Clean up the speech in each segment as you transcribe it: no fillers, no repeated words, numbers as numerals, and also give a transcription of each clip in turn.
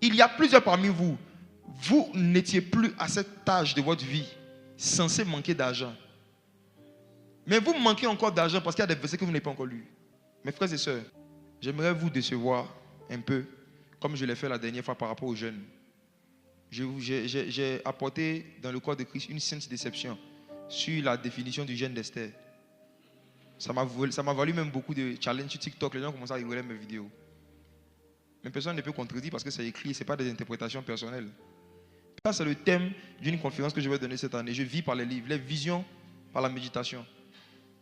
Il y a plusieurs parmi vous. Vous n'étiez plus à cet âge de votre vie censé manquer d'argent. Mais vous manquez encore d'argent parce qu'il y a des versets que vous n'avez pas encore lus. Mes frères et sœurs, j'aimerais vous décevoir un peu, comme je l'ai fait la dernière fois par rapport aux jeunes. J'ai apporté dans le corps de Christ une sainte déception sur la définition du jeûne d'Esther. Ça m'a valu même beaucoup de challenges sur TikTok. Les gens commencent à rigoler mes vidéos. Mais personne ne peut contredire parce que c'est écrit, ce n'est pas des interprétations personnelles. Ça, c'est le thème d'une conférence que je vais donner cette année. Je vis par les livres, les visions par la méditation.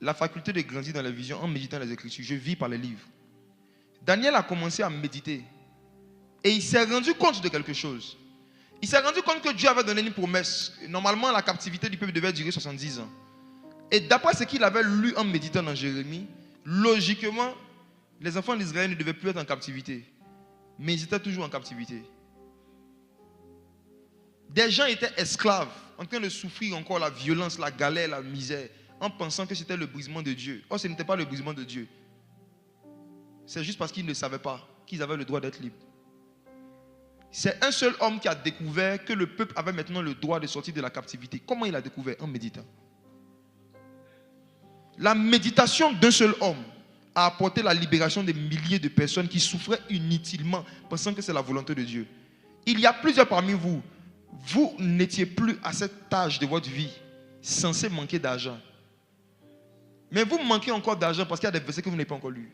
La faculté de grandir dans les visions en méditant les Écritures. Je vis par les livres. Daniel a commencé à méditer et il s'est rendu compte de quelque chose. Il s'est rendu compte que Dieu avait donné une promesse. Normalement, la captivité du peuple devait durer 70 ans. Et d'après ce qu'il avait lu en méditant dans Jérémie, logiquement, les enfants d'Israël ne devaient plus être en captivité. Mais ils étaient toujours en captivité. Des gens étaient esclaves, en train de souffrir encore la violence, la galère, la misère, en pensant que c'était le brisement de Dieu. Or, ce n'était pas le brisement de Dieu. C'est juste parce qu'ils ne savaient pas qu'ils avaient le droit d'être libres. C'est un seul homme qui a découvert que le peuple avait maintenant le droit de sortir de la captivité. Comment il a découvert? En méditant. La méditation d'un seul homme a apporté la libération des milliers de personnes qui souffraient inutilement, pensant que c'est la volonté de Dieu. Il y a plusieurs parmi vous. Vous n'étiez plus à cet âge de votre vie censé manquer d'argent. Mais vous manquez encore d'argent parce qu'il y a des versets que vous n'avez pas encore lus.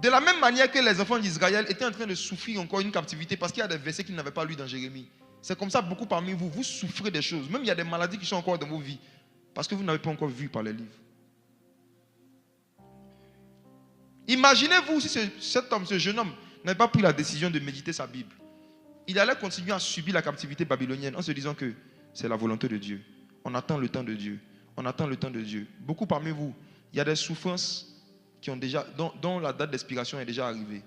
De la même manière que les enfants d'Israël étaient en train de souffrir encore une captivité parce qu'il y a des versets qu'ils n'avaient pas lus dans Jérémie. C'est comme ça, beaucoup parmi vous, vous souffrez des choses. Même il y a des maladies qui sont encore dans vos vies parce que vous n'avez pas encore vu par les livres. Imaginez-vous si cet homme, ce jeune homme, n'avait pas pris la décision de méditer sa Bible. Il allait continuer à subir la captivité babylonienne en se disant que c'est la volonté de Dieu. On attend le temps de Dieu. On attend le temps de Dieu. Beaucoup parmi vous, il y a des souffrances qui ont déjà, dont la date d'expiration est déjà arrivée.